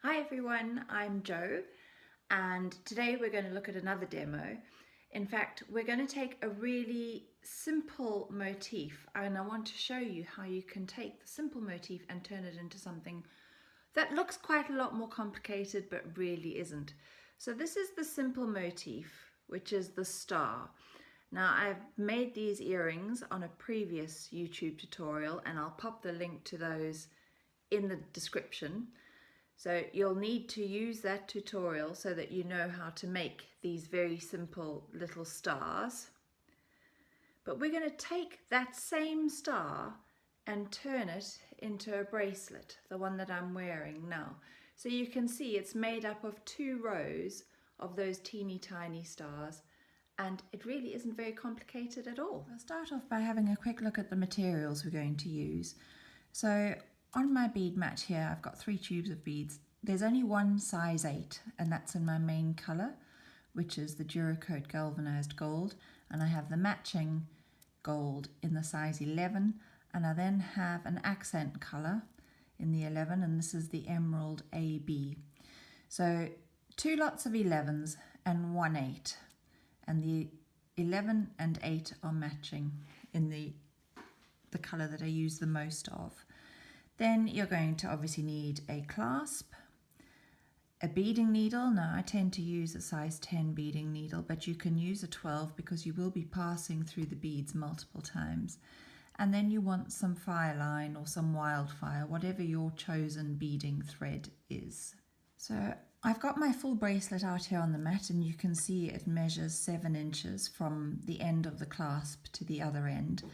Hi everyone, I'm Jo, and today we're going to look at another demo. In fact, we're going to take a really simple motif and I want to show you how you can take the simple motif and turn it into something that looks quite a lot more complicated but really isn't. So this is the simple motif, which is the star. Now I've made these earrings on a previous YouTube tutorial and I'll pop the link to those in the description. So you'll need to use that tutorial so that you know how to make these very simple little stars. But we're going to take that same star and turn it into a bracelet, the one that I'm wearing now. So you can see it's made up of 2 rows of those teeny tiny stars, and it really isn't very complicated at all. I'll start off by having a quick look at the materials we're going to use. So on my bead mat here, I've got 3 tubes of beads. There's only one size 8, and that's in my main colour, which is the Dura galvanised gold, and I have the matching gold in the size 11, and I then have an accent colour in the 11, and this is the emerald AB. So 2 lots of 11s and 1 8, and the 11 and 8 are matching in the colour that I use the most of. Then you're going to obviously need a clasp, a beading needle. Now I tend to use a size 10 beading needle, but you can use a 12 because you will be passing through the beads multiple times. And then you want some FireLine or some WildFire, whatever your chosen beading thread is. So I've got my full bracelet out here on the mat, and you can see it measures 7 inches from the end of the clasp to the other end.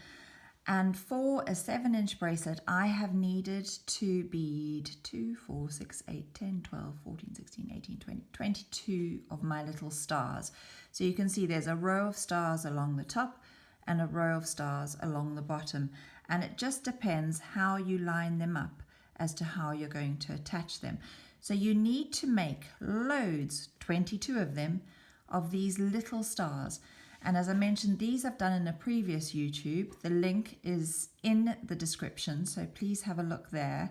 And for a 7-inch bracelet, I have needed to bead 2, 4, 6, 8, 10, 12, 14, 16, 18, 20, 22 of my little stars. So you can see there's a row of stars along the top and a row of stars along the bottom. And it just depends how you line them up as to how you're going to attach them. So you need to make loads, 22 of them, of these little stars. And as I mentioned, these I've done in a previous YouTube. The link is in the description, so please have a look there.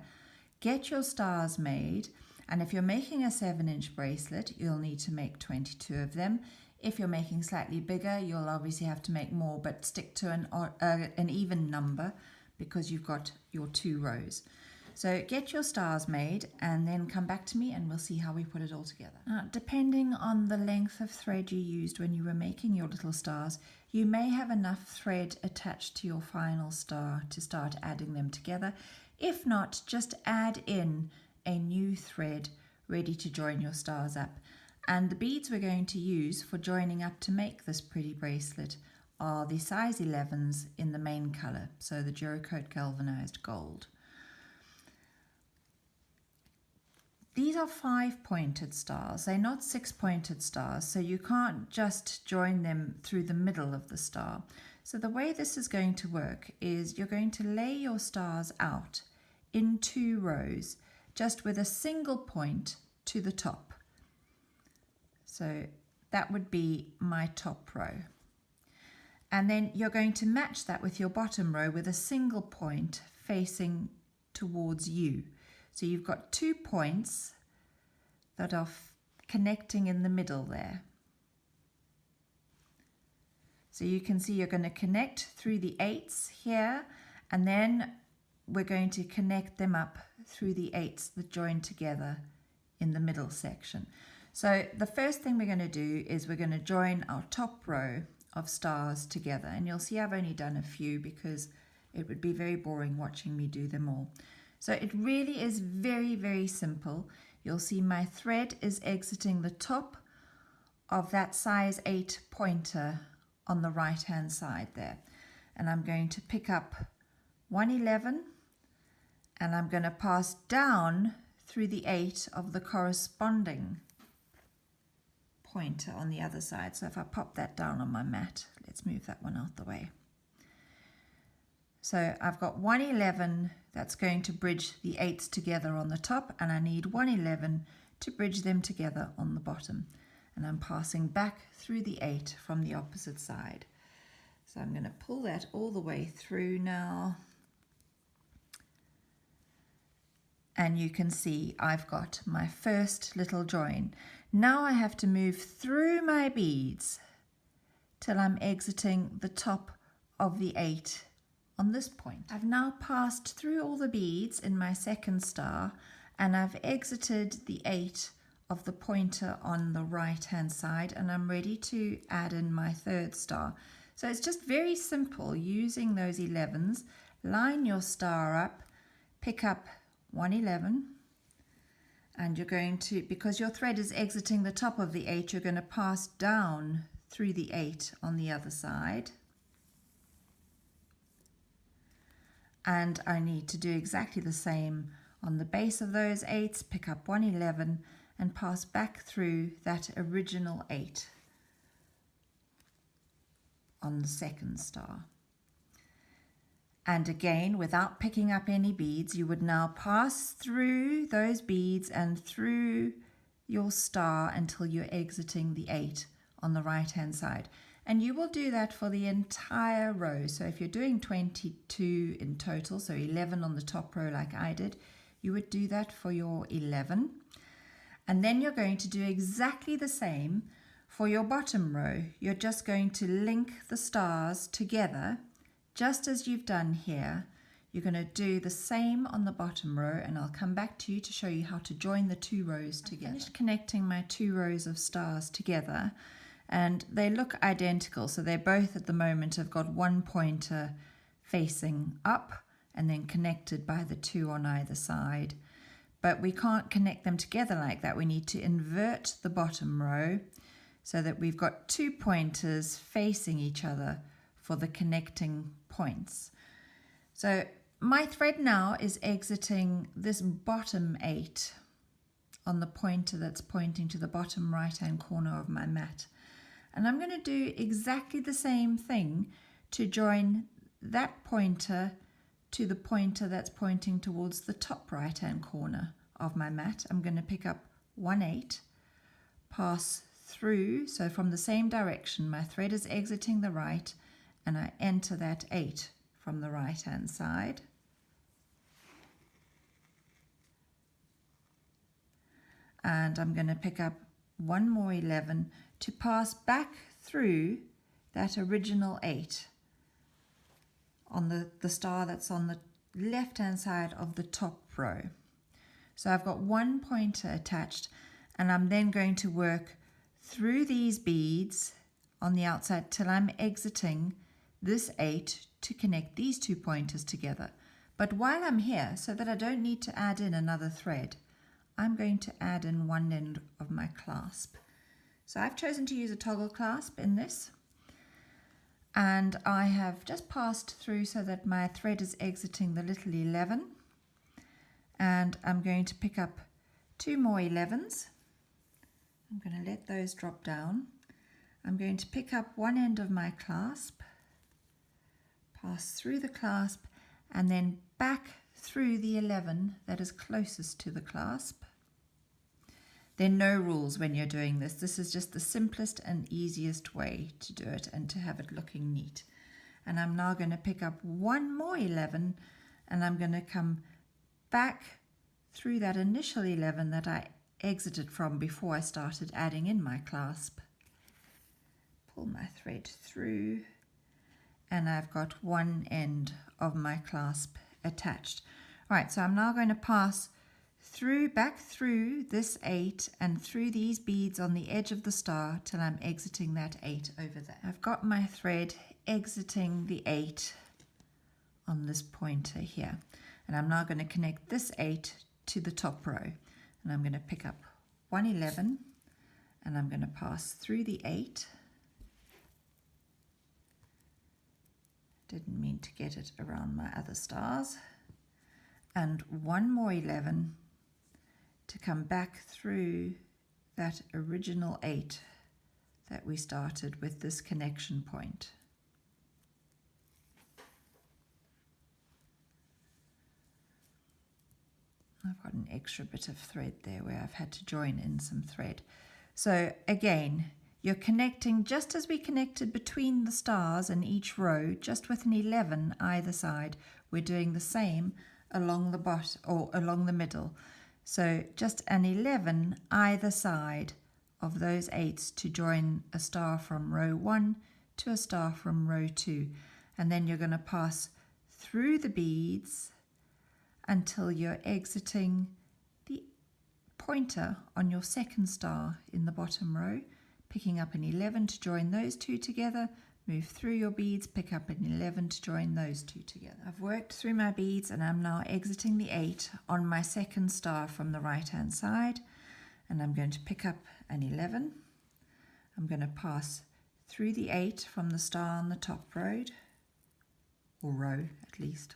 Get your stars made, and if you're making a 7-inch bracelet, you'll need to make 22 of them. If you're making slightly bigger, you'll obviously have to make more, but stick to an even number because you've got your 2 rows. So get your stars made and then come back to me and we'll see how we put it all together. Now, depending on the length of thread you used when you were making your little stars, you may have enough thread attached to your final star to start adding them together. If not, just add in a new thread ready to join your stars up. And the beads we're going to use for joining up to make this pretty bracelet are the size 11s in the main colour, so the Dura galvanised gold. These are 5-pointed stars, they're not 6-pointed stars, so you can't just join them through the middle of the star. So the way this is going to work is you're going to lay your stars out in 2 rows, just with a single point to the top. So that would be my top row. And then you're going to match that with your bottom row with a single point facing towards you. So you've got 2 points that are connecting in the middle there. So you can see you're going to connect through the 8s here, and then we're going to connect them up through the 8s that join together in the middle section. So the first thing we're going to do is we're going to join our top row of stars together, and you'll see I've only done a few because it would be very boring watching me do them all. So it really is very, very simple. You'll see my thread is exiting the top of that size 8 pointer on the right hand side there. And I'm going to pick up 111 and I'm going to pass down through the 8 of the corresponding pointer on the other side. So if I pop that down on my mat, let's move that one out the way. So I've got 111 that's going to bridge the 8s together on the top, and I need 111 to bridge them together on the bottom. And I'm passing back through the 8 from the opposite side. So I'm going to pull that all the way through now. And you can see I've got my first little join. Now I have to move through my beads till I'm exiting the top of the 8 on this point. I've now passed through all the beads in my second star, and I've exited the 8 of the pointer on the right hand side, and I'm ready to add in my third star. So it's just very simple using those 11s. Line your star up, pick up 111, and you're going to, because your thread is exiting the top of the 8, you're going to pass down through the 8 on the other side. And I need to do exactly the same on the base of those 8s, pick up 111 and pass back through that original 8 on the second star. And again, without picking up any beads, you would now pass through those beads and through your star until you're exiting the 8 on the right hand side. And you will do that for the entire row. So if you're doing 22 in total, so 11 on the top row like I did, you would do that for your 11. And then you're going to do exactly the same for your bottom row. You're just going to link the stars together, just as you've done here. You're going to do the same on the bottom row, and I'll come back to you to show you how to join the 2 rows together. I finished connecting my 2 rows of stars together, and they look identical. So they're both at the moment have got one pointer facing up and then connected by the 2 on either side. But we can't connect them together like that. We need to invert the bottom row so that we've got 2 pointers facing each other for the connecting points. So my thread now is exiting this bottom 8 on the pointer that's pointing to the bottom right hand corner of my mat. And I'm going to do exactly the same thing to join that pointer to the pointer that's pointing towards the top right hand corner of my mat. I'm going to pick up 1 8, pass through, so from the same direction my thread is exiting the right, and I enter that 8 from the right hand side. And I'm going to pick up 1 more 11 to pass back through that original 8 on the star that's on the left hand side of the top row. So I've got 1 pointer attached, and I'm then going to work through these beads on the outside till I'm exiting this 8 to connect these 2 pointers together. But while I'm here, so that I don't need to add in another thread, I'm going to add in one end of my clasp. So I've chosen to use a toggle clasp in this, and I have just passed through so that my thread is exiting the little 11, and I'm going to pick up 2 more 11s. I'm going to let those drop down. I'm going to pick up one end of my clasp, pass through the clasp, and then back through the 11 that is closest to the clasp. There are no rules when you're doing this. This is just the simplest and easiest way to do it and to have it looking neat. And I'm now going to pick up 1 more 11, and I'm going to come back through that initial 11 that I exited from before I started adding in my clasp. Pull my thread through, and I've got one end of my clasp attached. Right, so I'm now going to pass back through this 8 and through these beads on the edge of the star till I'm exiting that 8 over there. I've got my thread exiting the 8 on this pointer here, and I'm now going to connect this 8 to the top row, and I'm going to pick up 1 11, and I'm going to pass through the 8. Didn't mean to get it around my other stars, and 1 more 11 to come back through that original 8 that we started with this connection point. I've got an extra bit of thread there where I've had to join in some thread. So again, you're connecting just as we connected between the stars in each row, just with an 11 either side. We're doing the same along the bottom or along the middle. So just an 11 either side of those 8s to join a star from row 1 to a star from row 2. And then you're going to pass through the beads until you're exiting the pointer on your second star in the bottom row, picking up an 11 to join those 2 together, move through your beads, pick up an 11 to join those 2 together. I've worked through my beads and I'm now exiting the 8 on my second star from the right hand side, and I'm going to pick up an 11. I'm going to pass through the 8 from the star on the top row, or row at least.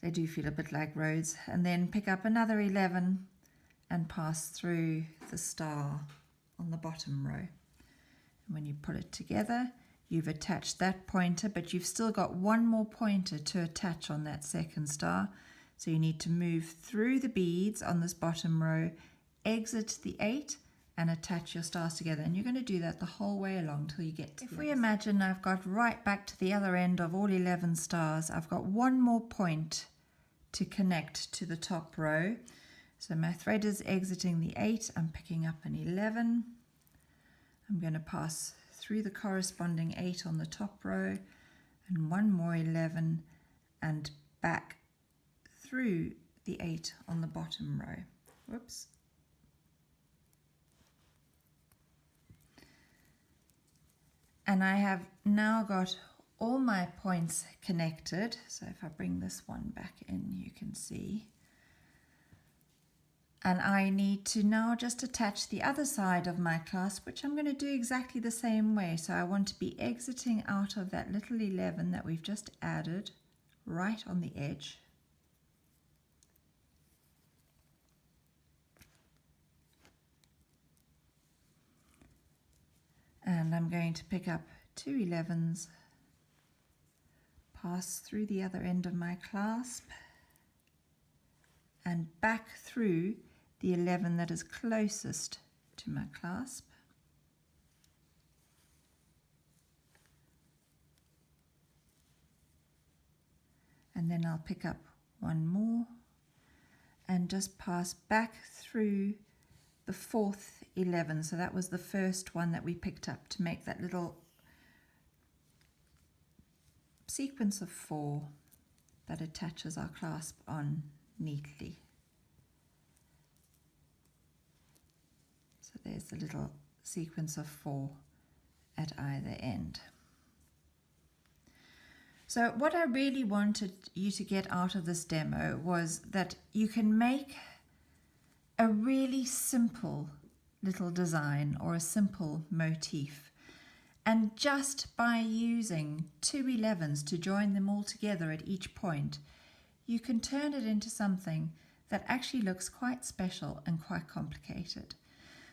They do feel a bit like roads, and then pick up another 11 and pass through the star on the bottom row. And when you put it together, you've attached that pointer, but you've still got one more pointer to attach on that second star. So you need to move through the beads on this bottom row, exit the 8 and attach your stars together. And you're going to do that the whole way along till you get to the end. If we imagine I've got right back to the other end of all 11 stars, I've got one more point to connect to the top row. So my thread is exiting the 8, I'm picking up an 11. I'm going to pass through the corresponding 8 on the top row and one more 11 and back through the 8 on the bottom row. Whoops. And I have now got all my points connected. So if I bring this one back in, you can see. And I need to now just attach the other side of my clasp, which I'm going to do exactly the same way. So I want to be exiting out of that little 11 that we've just added right on the edge. And I'm going to pick up 2 11s, pass through the other end of my clasp and back through the 11 that is closest to my clasp. And then I'll pick up one more and just pass back through the 4th 11. So that was the first one that we picked up to make that little sequence of 4 that attaches our clasp on neatly. So there's the little sequence of 4 at either end. So what I really wanted you to get out of this demo was that you can make a really simple little design or a simple motif, and just by using 2 11s to join them all together at each point, you can turn it into something that actually looks quite special and quite complicated.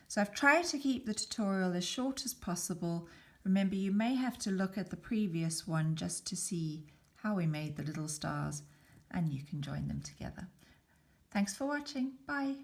So I've tried to keep the tutorial as short as possible. Remember, you may have to look at the previous one just to see how we made the little stars, and you can join them together. Thanks for watching. Bye.